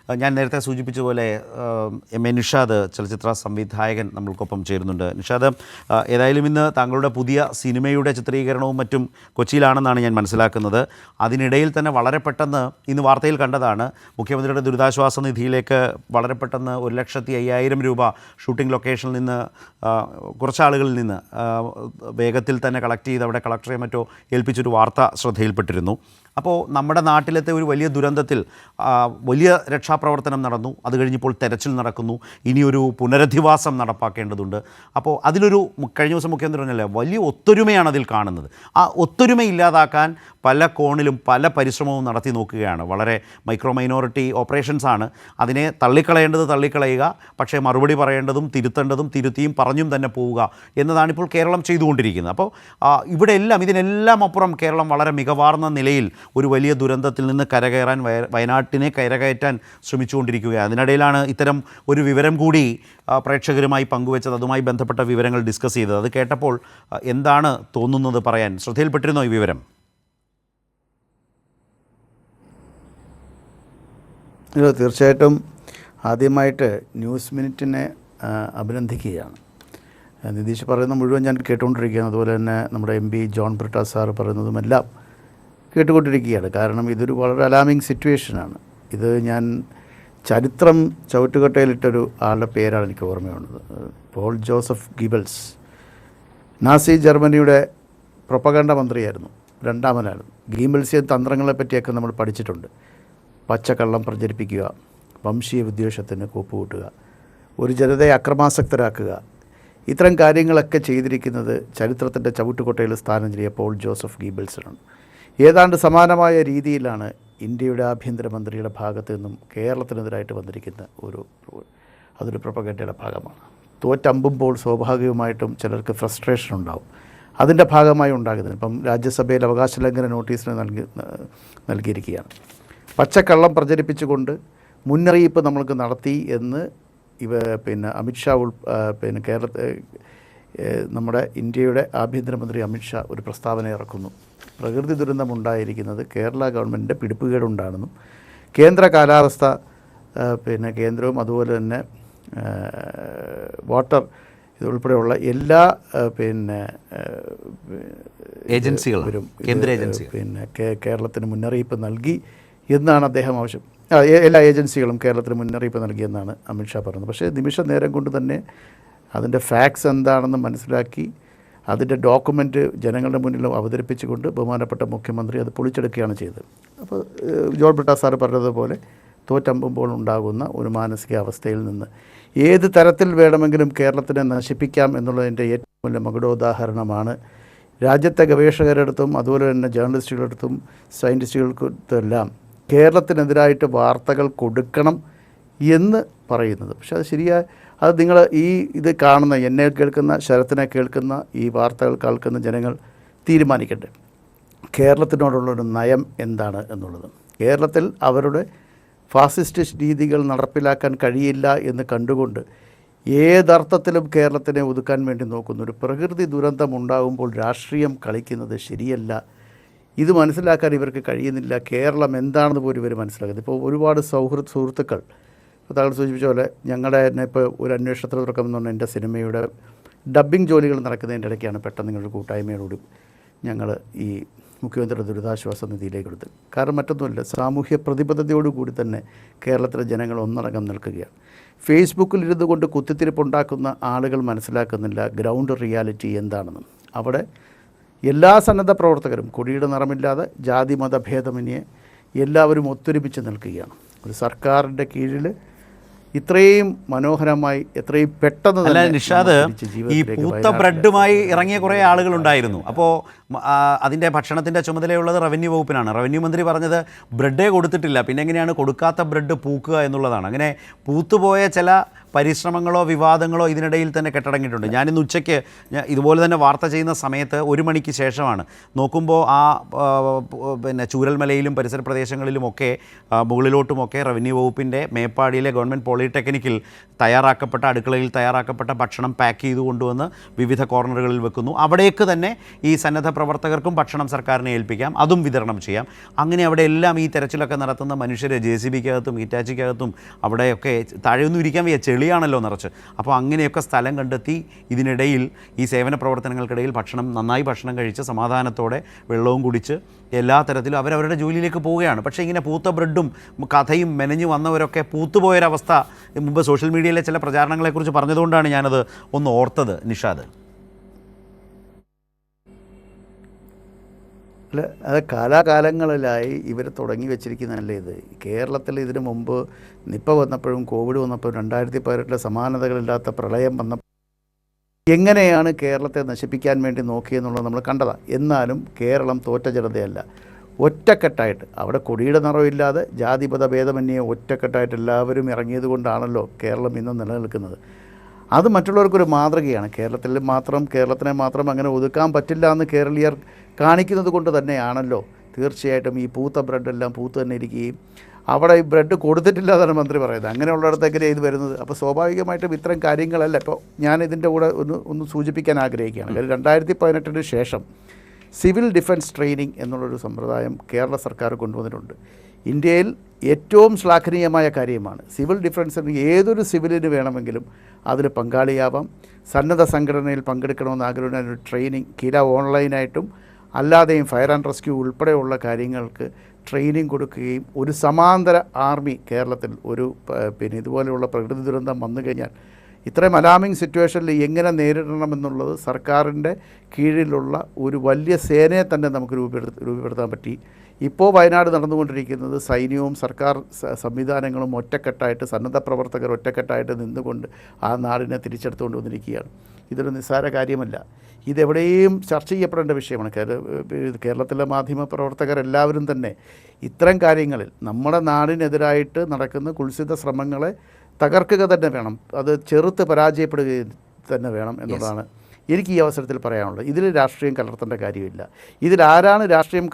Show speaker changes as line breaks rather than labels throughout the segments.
ഞാൻ നേരത്തെ സൂചിപ്പിച്ചതുപോലെ എം എ നിഷാദ് ചലച്ചിത്ര സംവിധായകൻ നമ്മൾക്കൊപ്പം ചേരുന്നുണ്ട്. നിഷാദ്, ഏതായാലും ഇന്ന് താങ്കളുടെ പുതിയ സിനിമയുടെ ചിത്രീകരണവും മറ്റും കൊച്ചിയിലാണെന്നാണ് ഞാൻ മനസ്സിലാക്കുന്നത്. അതിനിടയിൽ തന്നെ വളരെ പെട്ടെന്ന് ഇന്ന് വാർത്തയിൽ കണ്ടതാണ്, മുഖ്യമന്ത്രിയുടെ ദുരിതാശ്വാസ നിധിയിലേക്ക് വളരെ പെട്ടെന്ന് 1,05,000 രൂപ ഷൂട്ടിംഗ് ലൊക്കേഷനിൽ നിന്ന് കുറച്ചാളുകളിൽ നിന്ന് വേഗത്തിൽ തന്നെ കളക്ട് ചെയ്ത് അവിടെ കളക്ടറെ മറ്റോ ഏൽപ്പിച്ചൊരു വാർത്ത ശ്രദ്ധയിൽപ്പെട്ടിരുന്നു. അപ്പോൾ നമ്മുടെ നാട്ടിലത്തെ ഒരു വലിയ ദുരന്തത്തിൽ വലിയ രക്ഷാപ്രവർത്തനം നടന്നു. അത് കഴിഞ്ഞപ്പോൾ തെരച്ചിൽ നടക്കുന്നു. ഇനിയൊരു പുനരധിവാസം നടപ്പാക്കേണ്ടതുണ്ട്. അപ്പോൾ അതിലൊരു കഴിഞ്ഞ ദിവസം മുഖ്യമന്ത്രി പറഞ്ഞല്ലേ, വലിയ ഒത്തൊരുമയാണ് അതിൽ കാണുന്നത്. ആ ഒത്തൊരുമ ഇല്ലാതാക്കാൻ പല കോണിലും പല പരിശ്രമവും നടത്തി നോക്കുകയാണ്. വളരെ മൈനോറിറ്റി ഓപ്പറേഷൻസാണ്. അതിനെ തള്ളിക്കളയേണ്ടത് തള്ളിക്കളയുക, പക്ഷേ മറുപടി പറയേണ്ടതും തിരുത്തേണ്ടതും തിരുത്തിയും പറഞ്ഞും തന്നെ പോവുക എന്നതാണിപ്പോൾ കേരളം ചെയ്തുകൊണ്ടിരിക്കുന്നത്. അപ്പോൾ ഇതിനെല്ലാം അപ്പുറം കേരളം വളരെ മികവാർന്ന നിലയിൽ ഒരു വലിയ ദുരന്തത്തിൽ നിന്ന് കരകയറാൻ, വയനാട്ടിനെ കരകയറ്റാൻ ശ്രമിച്ചുകൊണ്ടിരിക്കുകയാണ്. അതിനിടയിലാണ് ഇത്തരം ഒരു വിവരം കൂടി പ്രേക്ഷകരുമായി പങ്കുവെച്ചത്. അതുമായി ബന്ധപ്പെട്ട വിവരങ്ങൾ ഡിസ്കസ് ചെയ്തത്. അത് കേട്ടപ്പോൾ എന്താണ് തോന്നുന്നത് പറയാൻ? ശ്രദ്ധയിൽപ്പെട്ടിരുന്നോ ഈ വിവരം?
തീർച്ചയായിട്ടും ആദ്യമായിട്ട് ന്യൂസ് മിനിറ്റിനെ അഭിനന്ദിക്കുകയാണ്. നിതീഷ് പറയുന്ന മുഴുവൻ ഞാൻ കേട്ടുകൊണ്ടിരിക്കുകയാണ്. അതുപോലെ തന്നെ നമ്മുടെ MP ജോൺ ബ്രിട്ടാസ് സാറ് പറയുന്നതുമെല്ലാം കേട്ടുകൊണ്ടിരിക്കുകയാണ്. കാരണം ഇതൊരു വളരെ അലാമിങ് സിറ്റുവേഷനാണ്. ഇത് ഞാൻ ചരിത്രം ചവിട്ടുകട്ടയിലിട്ടൊരു ആളുടെ പേരാണ് എനിക്ക് ഓർമ്മയുള്ളത്. Paul Joseph Goebbels. നാസി ജർമ്മനിയുടെ പ്രൊപ്പഗണ്ട മന്ത്രിയായിരുന്നു, രണ്ടാമനായിരുന്നു. ഗീബൽസിയൻ തന്ത്രങ്ങളെ പറ്റിയൊക്കെ നമ്മൾ പഠിച്ചിട്ടുണ്ട്. പച്ചക്കള്ളം പ്രചരിപ്പിക്കുക, വംശീയ വിദ്വേഷത്തിന് കൂപ്പുകൂട്ടുക, ഒരു ജനതയെ അക്രമാസക്തരാക്കുക, ഇത്തരം കാര്യങ്ങളൊക്കെ ചെയ്തിരിക്കുന്നത് ചരിത്രത്തിൻ്റെ ചവിട്ടുകൊട്ടയിൽ സ്ഥാനം ചെയ്യ പോൾ ജോസഫ് ഗീബൽസിനാണ്. ഏതാണ്ട് സമാനമായ രീതിയിലാണ് ഇന്ത്യയുടെ ആഭ്യന്തരമന്ത്രിയുടെ ഭാഗത്തു നിന്നും കേരളത്തിനെതിരായിട്ട് വന്നിരിക്കുന്ന അതൊരു പ്രൊപ്പഗണ്ടയുടെ ഭാഗമാണ്. തോറ്റമ്പുമ്പോൾ സ്വാഭാവികമായിട്ടും ചിലർക്ക് ഫ്രസ്ട്രേഷൻ ഉണ്ടാവും. അതിൻ്റെ ഭാഗമായി ഉണ്ടാകുന്നത് ഇപ്പം രാജ്യസഭയിൽ അവകാശ ലംഘന നോട്ടീസിന് നൽകിയിരിക്കുകയാണ്. പച്ചക്കള്ളം പ്രചരിപ്പിച്ചുകൊണ്ട് മുന്നറിയിപ്പ് നമ്മൾക്ക് നടത്തി എന്ന് അമിത്ഷാ നമ്മുടെ ഇന്ത്യയുടെ ആഭ്യന്തരമന്ത്രി അമിത്ഷാ ഒരു പ്രസ്താവന ഇറക്കുന്നു. പ്രകൃതി ദുരന്തമുണ്ടായിരിക്കുന്നത് കേരള ഗവൺമെൻറ്റിൻ്റെ പിടിപ്പുകേടുണ്ടാണെന്നും കേന്ദ്ര കാലാവസ്ഥ കേന്ദ്രവും അതുപോലെ തന്നെ വാട്ടർ ഇതുൾപ്പെടെയുള്ള എല്ലാ
ഏജൻസികളും കേന്ദ്ര ഏജൻസികൾ
കേരളത്തിന് മുന്നറിയിപ്പ് നൽകി എന്നാണ് അദ്ദേഹം എല്ലാ ഏജൻസികളും കേരളത്തിന് മുന്നറിയിപ്പ് നൽകിയെന്നാണ് അമിത്ഷാ പറയുന്നത്. പക്ഷേ നിമിഷ നേരം കൊണ്ട് തന്നെ അതിൻ്റെ ഫാക്ട്സ് എന്താണെന്ന് മനസ്സിലാക്കി അതിൻ്റെ ഡോക്യുമെൻറ്റ് ജനങ്ങളുടെ മുന്നിൽ അവതരിപ്പിച്ചുകൊണ്ട് ബഹുമാനപ്പെട്ട മുഖ്യമന്ത്രി അത് പൊളിച്ചെടുക്കുകയാണ് ചെയ്തത്. അപ്പോൾ ജോൺ ബ്രിട്ടാസ് സാറ് പറഞ്ഞതുപോലെ തോറ്റമ്പുമ്പോൾ ഉണ്ടാകുന്ന ഒരു മാനസികാവസ്ഥയിൽ നിന്ന് ഏത് തരത്തിൽ വേണമെങ്കിലും കേരളത്തിനെ നശിപ്പിക്കാം എന്നുള്ളതിൻ്റെ ഏറ്റവും വലിയ മകുടോദാഹരണമാണ് രാജ്യത്തെ ഗവേഷകരെടുത്തും അതുപോലെ തന്നെ ജേർണലിസ്റ്റുകളെടുത്തും സയൻറ്റിസ്റ്റുകൾക്കെല്ലാം കേരളത്തിനെതിരായിട്ട് വാർത്തകൾ കൊടുക്കണം എന്ന് പറയുന്നത്. പക്ഷേ അത് അത് നിങ്ങൾ ഇത് കാണുന്ന എന്നെ കേൾക്കുന്ന, ശരത്തിനെ കേൾക്കുന്ന, ഈ വാർത്തകൾ കേൾക്കുന്ന ജനങ്ങൾ തീരുമാനിക്കട്ടെ കേരളത്തിനോടുള്ളൊരു നയം എന്താണ് എന്നുള്ളത്. കേരളത്തിൽ അവരുടെ ഫാസിസ്റ്റ് രീതികൾ നടപ്പിലാക്കാൻ കഴിയില്ല എന്ന് കണ്ടുകൊണ്ട് ഏതർത്ഥത്തിലും കേരളത്തിനെ ഒതുക്കാൻ വേണ്ടി നോക്കുന്ന ഒരു പ്രകൃതി ദുരന്തം ഉണ്ടാകുമ്പോൾ രാഷ്ട്രീയം കളിക്കുന്നത് ശരിയല്ല. ഇത് മനസ്സിലാക്കാൻ ഇവർക്ക് കഴിയുന്നില്ല. കേരളം എന്താണെന്ന് പോലും ഇവർ മനസ്സിലാക്കുന്നത്. ഇപ്പോൾ ഒരുപാട് സുഹൃത്തുക്കൾ, ഇപ്പോൾ താങ്കൾ സൂചിപ്പിച്ച പോലെ ഞങ്ങളുടെ തന്നെ ഇപ്പോൾ ഒരു അന്വേഷണത്തിന് തുടക്കം എന്ന് പറഞ്ഞാൽ എൻ്റെ സിനിമയുടെ ഡബ്ബിംഗ് ജോലികൾ നടക്കുന്നതിൻ്റെ ഇടയ്ക്കാണ് പെട്ടെന്ന് നിങ്ങളുടെ കൂട്ടായ്മയോടുകൂടി ഞങ്ങൾ ഈ മുഖ്യമന്ത്രിയുടെ ദുരിതാശ്വാസ നിധിയിലേക്ക് എടുത്ത്. കാരണം മറ്റൊന്നുമില്ല, സാമൂഹ്യ പ്രതിബദ്ധതയോടുകൂടി തന്നെ കേരളത്തിലെ ജനങ്ങൾ ഒന്നടങ്കം നിൽക്കുകയാണ്. ഫേസ്ബുക്കിൽ ഇരുന്നു കൊണ്ട് കുത്തിത്തിരിപ്പുണ്ടാക്കുന്ന ആളുകൾ മനസ്സിലാക്കുന്നില്ല ഗ്രൗണ്ട് റിയാലിറ്റി എന്താണെന്ന്. അവിടെ എല്ലാ സന്നദ്ധ പ്രവർത്തകരും കൊടിയുടെ നിറമില്ലാതെ ജാതി മതഭേദമന്യേ എല്ലാവരും ഒത്തൊരുമിച്ച് നിൽക്കുകയാണ്. ഒരു സർക്കാരിൻ്റെ കീഴിൽ ഇത്രയും മനോഹരമായി എത്രയും പെട്ടെന്ന്
നിഷാദ് ഈ പൂത്ത ബ്രെഡുമായി ഇറങ്ങിയ കുറേ ആളുകളുണ്ടായിരുന്നു. അപ്പോൾ അതിൻ്റെ ഭക്ഷണത്തിൻ്റെ ചുമതലയുള്ളത് റവന്യൂ വകുപ്പിനാണ്. റവന്യൂ മന്ത്രി പറഞ്ഞത് ബ്രെഡേ കൊടുത്തിട്ടില്ല, പിന്നെ എങ്ങനെയാണ് കൊടുക്കാത്ത ബ്രെഡ് പൂക്കുക എന്നുള്ളതാണ്. അങ്ങനെ പൂത്തുപോയ ചില പരിശ്രമങ്ങളോ വിവാദങ്ങളോ ഇതിനിടയിൽ തന്നെ കെട്ടടങ്ങിയിട്ടുണ്ട്. ഞാനിന്ന് ഉച്ചയ്ക്ക് ഇതുപോലെ തന്നെ വാർത്ത ചെയ്യുന്ന സമയത്ത് 1 മണിക്ക് ശേഷമാണ് നോക്കുമ്പോൾ പിന്നെ ചൂരൽമലയിലും പരിസര പ്രദേശങ്ങളിലുമൊക്കെ മുകളിലോട്ടുമൊക്കെ റവന്യൂ വകുപ്പിൻ്റെ മേപ്പാടിയിലെ ഗവൺമെൻറ് പോളിടെക്നിക്കിൽ തയ്യാറാക്കപ്പെട്ട അടുക്കളയിൽ തയ്യാറാക്കപ്പെട്ട ഭക്ഷണം പാക്ക് ചെയ്ത് കൊണ്ടുവന്ന് വിവിധ കോർണറുകളിൽ വെക്കുന്നു. അവിടേക്ക് തന്നെ ഈ സന്നദ്ധ പ്രവർത്തകർക്കും ഭക്ഷണം സർക്കാരിനെ ഏൽപ്പിക്കാം, അതും വിതരണം ചെയ്യാം. അങ്ങനെ അവിടെ എല്ലാം ഈ തെരച്ചിലൊക്കെ നടത്തുന്ന മനുഷ്യർ JCBക്കകത്തും ഹിറ്റാച്ചിക്കകത്തും അവിടെയൊക്കെ താഴെയൊന്നും ഇരിക്കാൻ വയ്യ, ചെളിയാണല്ലോ നിറച്ച്. അപ്പോൾ അങ്ങനെയൊക്കെ സ്ഥലം കണ്ടെത്തി ഇതിനിടയിൽ ഈ സേവന പ്രവർത്തനങ്ങൾക്കിടയിൽ നന്നായി ഭക്ഷണം കഴിച്ച് സമാധാനത്തോടെ വെള്ളവും കുടിച്ച് എല്ലാ തരത്തിലും അവരവരുടെ ജോലിയിലേക്ക് പോവുകയാണ്. പക്ഷേ ഇങ്ങനെ പൂത്ത ബ്രെഡും കഥയും മെനഞ്ഞു വന്നവരൊക്കെ പൂത്തുപോയൊരവസ്ഥ മുമ്പ് സോഷ്യൽ മീഡിയയിലെ ചില പ്രചാരണങ്ങളെക്കുറിച്ച് പറഞ്ഞതുകൊണ്ടാണ് ഞാനത് ഒന്ന് ഓർത്തത്. നിഷാദ്,
അല്ല, അത് കാലാകാലങ്ങളിലായി ഇവർ തുടങ്ങി വെച്ചിരിക്കുന്നതല്ലേ ഇത്. കേരളത്തിൽ ഇതിനു മുമ്പ് നിപ്പ വന്നപ്പോഴും കോവിഡ് വന്നപ്പോഴും 2018 സമാനതകളില്ലാത്ത പ്രളയം വന്നപ്പോൾ എങ്ങനെയാണ് കേരളത്തെ നശിപ്പിക്കാൻ വേണ്ടി നോക്കിയെന്നുള്ളത് നമ്മൾ കണ്ടതാണ്. എന്നാലും കേരളം തോറ്റ ജനതയല്ല. ഒറ്റക്കെട്ടായിട്ട് അവിടെ കൊടിയുടെ നിറവില്ലാതെ ജാതിപത ഭേദമന്യേ ഒറ്റക്കെട്ടായിട്ട് എല്ലാവരും ഇറങ്ങിയത് കൊണ്ടാണല്ലോ കേരളം ഇന്ന് നിലനിൽക്കുന്നത്. അത് മറ്റുള്ളവർക്കൊരു മാതൃകയാണ്. കേരളത്തിനെ മാത്രം അങ്ങനെ ഒതുക്കാൻ പറ്റില്ല എന്ന് കേരളീയർ കാണിക്കുന്നത് കൊണ്ട് തന്നെയാണല്ലോ തീർച്ചയായിട്ടും ഈ പൂത്ത ബ്രെഡെല്ലാം പൂത്ത് തന്നെ ഇരിക്കുകയും അവിടെ ഈ ബ്രെഡ് കൊടുത്തിട്ടില്ല എന്നാണ് മന്ത്രി പറയുന്നത്. അങ്ങനെയുള്ളിടത്തേക്കല്ലേ ഇത് വരുന്നത്. അപ്പോൾ സ്വാഭാവികമായിട്ടും ഇത്തരം കാര്യങ്ങളല്ല. ഇപ്പോൾ ഞാനിതിൻ്റെ കൂടെ ഒന്ന് സൂചിപ്പിക്കാൻ ആഗ്രഹിക്കുകയാണ്. 2018 ശേഷം സിവിൽ ഡിഫൻസ് ട്രെയിനിങ് എന്നുള്ളൊരു സമ്പ്രദായം കേരള സർക്കാർ കൊണ്ടുവന്നിട്ടുണ്ട്. ഇന്ത്യയിൽ ഏറ്റവും ശ്ലാഘനീയമായ കാര്യമാണ്. സിവിൽ ഡിഫൻസിന് ഏതൊരു സിവിലിന് വേണമെങ്കിലും അതിൽ പങ്കാളിയാവാം. സന്നദ്ധ സംഘടനയിൽ പങ്കെടുക്കണമെന്ന് ആഗ്രഹമുള്ള ഒരു ട്രെയിനിങ് ഓൺലൈനായിട്ടും അല്ലാതെയും ഫയർ ആൻഡ് റെസ്ക്യൂ ഉൾപ്പെടെയുള്ള കാര്യങ്ങൾക്ക് ട്രെയിനിങ് കൊടുക്കുകയും ഒരു സമാന്തര ആർമി കേരളത്തിൽ പിന്നെ ഇതുപോലെയുള്ള പ്രകൃതി ദുരന്തം വന്നു കഴിഞ്ഞാൽ ഇത്രയും അലാമിങ് സിറ്റുവേഷനിൽ എങ്ങനെ നേരിടണമെന്നുള്ളത് സർക്കാരിൻ്റെ കീഴിലുള്ള ഒരു വലിയ സേനയെ തന്നെ നമുക്ക് രൂപപ്പെടുത്താൻ പറ്റി. ഇപ്പോൾ വയനാട് നടന്നുകൊണ്ടിരിക്കുന്നത് സൈന്യവും സർക്കാർ സംവിധാനങ്ങളും ഒറ്റക്കെട്ടായിട്ട് സന്നദ്ധ പ്രവർത്തകർ ഒറ്റക്കെട്ടായിട്ട് നിന്നുകൊണ്ട് ആ നാടിനെ തിരിച്ചെടുത്തുകൊണ്ട് വന്നിരിക്കുകയാണ്. ഇതൊരു നിസ്സാര കാര്യമല്ല. ഇതെവിടെയും ചർച്ച ചെയ്യപ്പെടേണ്ട വിഷയമാണ്. കേരളത്തിലെ മാധ്യമ പ്രവർത്തകരെല്ലാവരും തന്നെ ഇത്തരം കാര്യങ്ങളിൽ നമ്മുടെ നാടിനെതിരായിട്ട് നടക്കുന്ന കുൽസിത ശ്രമങ്ങളെ തകർക്കുക തന്നെ വേണം, അത് ചെറുത്ത് പരാജയപ്പെടുകയും തന്നെ വേണം എന്നുള്ളതാണ് എനിക്ക് ഈ അവസരത്തിൽ പറയാനുള്ളത്. ഇതിൽ രാഷ്ട്രീയം കലർത്തേണ്ട കാര്യമില്ല. ഇതിലാരാണ് രാഷ്ട്രീയം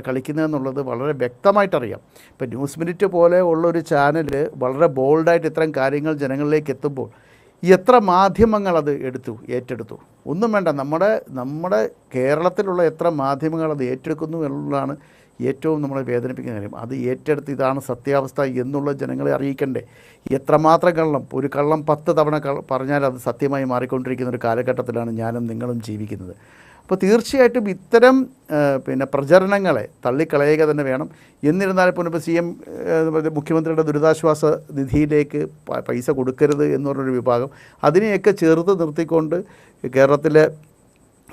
കളിക്കുന്നതെന്നുള്ളത് വളരെ വ്യക്തമായിട്ടറിയാം. ഇപ്പോൾ ന്യൂസ് മിനിറ്റ് പോലെ ഉള്ളൊരു ചാനൽ വളരെ ബോൾഡായിട്ട് ഇത്തരം കാര്യങ്ങൾ ജനങ്ങളിലേക്ക് എത്തുമ്പോൾ എത്ര മാധ്യമങ്ങൾ അത് ഏറ്റെടുത്തു. ഒന്നും വേണ്ട, നമ്മുടെ കേരളത്തിലുള്ള എത്ര മാധ്യമങ്ങൾ അത് ഏറ്റെടുക്കുന്നു എന്നുള്ളതാണ് ഏറ്റവും നമ്മളെ വേദനിപ്പിക്കുന്ന കാര്യം. അത് ഏറ്റെടുത്ത് ഇതാണ് സത്യാവസ്ഥ എന്നുള്ള ജനങ്ങളെ അറിയിക്കണ്ടേ. എത്രമാത്രം ഒരു കള്ളം 10 തവണ പറഞ്ഞാൽ അത് സത്യമായി മാറിക്കൊണ്ടിരിക്കുന്ന ഒരു കാലഘട്ടത്തിലാണ് ഞാനും നിങ്ങളും ജീവിക്കുന്നത്. അപ്പോൾ തീർച്ചയായിട്ടും ഇത്തരം പിന്നെ പ്രചരണങ്ങളെ തള്ളിക്കളയുക തന്നെ വേണം. എന്നിരുന്നാൽ ഇപ്പോൾ CM മുഖ്യമന്ത്രിയുടെ ദുരിതാശ്വാസ നിധിയിലേക്ക് പൈസ കൊടുക്കരുത് എന്ന് പറഞ്ഞൊരു വിഭാഗം, അതിനെയൊക്കെ ചേർത്ത് നിർത്തിക്കൊണ്ട് കേരളത്തിലെ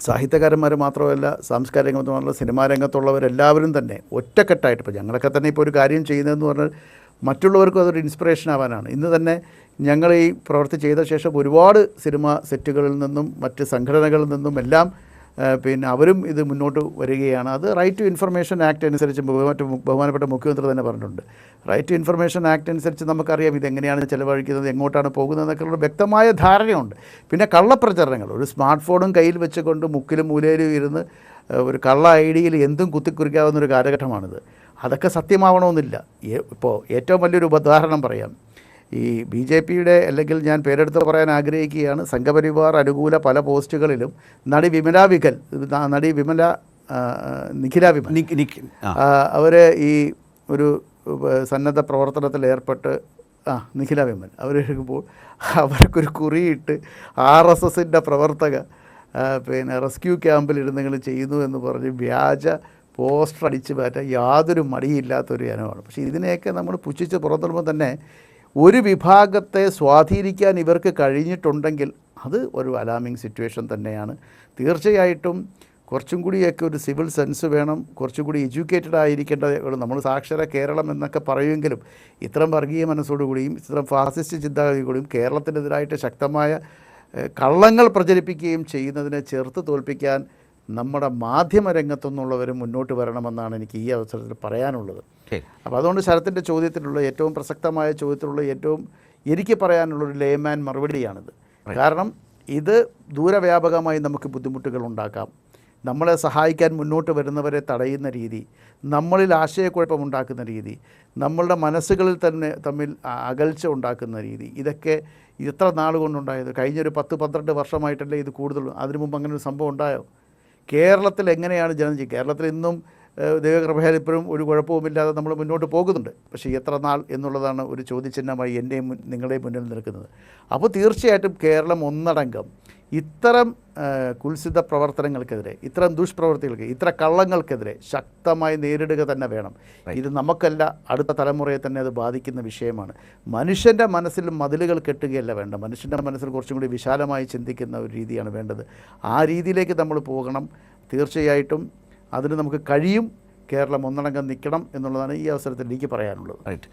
സാഹിത്യകാരന്മാർ മാത്രമല്ല സാംസ്കാരിക രംഗത്ത് മാത്രമല്ല സിനിമാ രംഗത്തുള്ളവരെല്ലാവരും തന്നെ ഒറ്റക്കെട്ടായിട്ട്, ഇപ്പോൾ ഞങ്ങളൊക്കെ തന്നെ ഇപ്പോൾ ഒരു കാര്യം ചെയ്യുന്നതെന്ന് പറഞ്ഞാൽ മറ്റുള്ളവർക്കും അതൊരു ഇൻസ്പിറേഷൻ ആവാനാണ്. ഇന്ന് തന്നെ ഞങ്ങൾ ഈ പ്രവൃത്തി ചെയ്ത ശേഷം ഒരുപാട് സിനിമ സെറ്റുകളിൽ നിന്നും മറ്റ് സംഘടനകളിൽ നിന്നും എല്ലാം പിന്നെ അവരും ഇത് മുന്നോട്ട് വരികയാണ്. അത് റൈറ്റ് ടു ഇൻഫർമേഷൻ ആക്ട് അനുസരിച്ച് ബഹുമാനപ്പെട്ട മുഖ്യമന്ത്രി തന്നെ പറഞ്ഞിട്ടുണ്ട്. റൈറ്റ് ടു ഇൻഫർമേഷൻ ആക്ട് അനുസരിച്ച് നമുക്കറിയാം ഇതെങ്ങനെയാണ് ചിലവഴിക്കുന്നത്, എങ്ങോട്ടാണ് പോകുന്നതെന്നൊക്കെയുള്ള വ്യക്തമായ ധാരണയുണ്ട്. പിന്നെ കള്ളപ്രചരണങ്ങൾ, ഒരു സ്മാർട്ട് ഫോണും കയ്യിൽ വെച്ചുകൊണ്ട് മുക്കിലും മൂലയിലും ഇരുന്ന് ഒരു കള്ള ഐഡിയയിൽ എന്തും കുത്തിക്കുറിക്കാവുന്നൊരു കാലഘട്ടമാണിത്. അതൊക്കെ സത്യമാവണമെന്നില്ല. ഇപ്പോൾ ഏറ്റവും വലിയൊരു ഉദാഹരണം പറയാം. ഈ BJPയുടെ അല്ലെങ്കിൽ ഞാൻ പേരെടുത്ത് പറയാൻ ആഗ്രഹിക്കുകയാണ്, സംഘപരിവാർ അനുകൂല പല പോസ്റ്റുകളിലും നടി നിഖില വിമൽ അവർ ഈ ഒരു സന്നദ്ധ പ്രവർത്തനത്തിൽ ഏർപ്പെട്ട് നിഖില വിമൽ അവരെടുക്കുമ്പോൾ അവർക്കൊരു കുറിയിട്ട് RSSൻ്റെ പ്രവർത്തക പിന്നെ റെസ്ക്യൂ ക്യാമ്പിൽ ഇരുന്നെങ്കിലും ചെയ്യുന്നു എന്ന് പറഞ്ഞ് വ്യാജ പോസ്റ്റർ അടിച്ച് മാറ്റാൻ യാതൊരു മടിയില്ലാത്തൊരു ജനമാണ്. പക്ഷേ ഇതിനെയൊക്കെ നമ്മൾ പുച്ഛിച്ച് പുറത്തുള്ളപ്പോൾ തന്നെ ഒരു വിഭാഗത്തെ സ്വാധീനിക്കാൻ ഇവർക്ക് കഴിഞ്ഞിട്ടുണ്ടെങ്കിൽ അത് ഒരു അലാമിങ് സിറ്റുവേഷൻ തന്നെയാണ്. തീർച്ചയായിട്ടും കുറച്ചും കൂടിയൊക്കെ ഒരു സിവിൽ സെൻസ് വേണം, കുറച്ചും കൂടി എഡ്യൂക്കേറ്റഡ് ആയിരിക്കേണ്ടത്. നമ്മൾ സാക്ഷര കേരളം എന്നൊക്കെ പറയുമെങ്കിലും ഇത്തരം വർഗീയ മനസ്സോടുകൂടിയും ഇത്തരം ഫാസിസ്റ്റ് ചിന്താഗതിയോടുകൂടിയും കേരളത്തിനെതിരായിട്ട് ശക്തമായ കള്ളങ്ങൾ പ്രചരിപ്പിക്കുകയും ചെയ്യുന്നതിനെ ചെറുത്ത് തോൽപ്പിക്കാൻ നമ്മുടെ മാധ്യമ രംഗത്തുനിന്നുള്ളവർ മുന്നോട്ട് വരണമെന്നാണ് എനിക്ക് ഈ അവസരത്തിൽ പറയാനുള്ളത്. അപ്പോൾ അതുകൊണ്ട് ശരത്തിൻ്റെ ചോദ്യത്തിലുള്ള ഏറ്റവും പ്രസക്തമായ ചോദ്യത്തിലുള്ള ഏറ്റവും എനിക്ക് പറയാനുള്ളൊരു ലേമാൻ മറുപടിയാണിത്. കാരണം ഇത് ദൂരവ്യാപകമായി നമുക്ക് ബുദ്ധിമുട്ടുകൾ ഉണ്ടാക്കാം. നമ്മളെ സഹായിക്കാൻ മുന്നോട്ട് വരുന്നവരെ തടയുന്ന രീതി, നമ്മളിൽ ആശയക്കുഴപ്പമുണ്ടാക്കുന്ന രീതി, നമ്മളുടെ മനസ്സുകളിൽ തന്നെ തമ്മിൽ അകൽച്ച ഉണ്ടാക്കുന്ന രീതി, ഇതൊക്കെ എത്ര നാൾ കൊണ്ടുണ്ടായത്? കഴിഞ്ഞൊരു 10-12 വർഷമായിട്ടല്ലേ ഇത് കൂടുതൽ. അതിനു മുമ്പ് അങ്ങനെ ഒരു സംഭവം ഉണ്ടായോ? കേരളത്തിൽ എങ്ങനെയാണ് ജനം ചെയ്യുക? കേരളത്തിൽ ഇന്നും ദൈവകൃപയാൽ ഇപ്പോഴും ഒരു കുഴപ്പവുമില്ലാതെ നമ്മൾ മുന്നോട്ട് പോകുന്നുണ്ട്. പക്ഷേ എത്ര നാൾ എന്നുള്ളതാണ് ഒരു ചോദ്യചിഹ്നമായി എൻ്റെയും നിങ്ങളുടെയും മുന്നിൽ നിൽക്കുന്നത്. അപ്പോൾ തീർച്ചയായിട്ടും കേരളം ഒന്നടങ്കം ഇത്തരം കുൽസിത പ്രവർത്തനങ്ങൾക്കെതിരെ, ഇത്തരം ദുഷ്പ്രവർത്തികൾക്ക്, ഇത്തരം കള്ളങ്ങൾക്കെതിരെ ശക്തമായി നേരിടുക തന്നെ വേണം. ഇത് നമുക്കല്ല, അടുത്ത തലമുറയെ തന്നെ അത് ബാധിക്കുന്ന വിഷയമാണ്. മനുഷ്യൻ്റെ മനസ്സിൽ മതിലുകൾ കെട്ടുകയല്ല വേണ്ട, മനുഷ്യൻ്റെ മനസ്സിൽ കുറച്ചും കൂടി വിശാലമായി ചിന്തിക്കുന്ന ഒരു രീതിയാണ് വേണ്ടത്. ആ രീതിയിലേക്ക് നമ്മൾ പോകണം. തീർച്ചയായിട്ടും അതിന് നമുക്ക് കഴിയും. കേരളം ഒന്നടങ്കം നിൽക്കണം എന്നുള്ളതാണ് ഈ അവസരത്തിൽ എനിക്ക് പറയാനുള്ളത്.
റൈറ്റ്.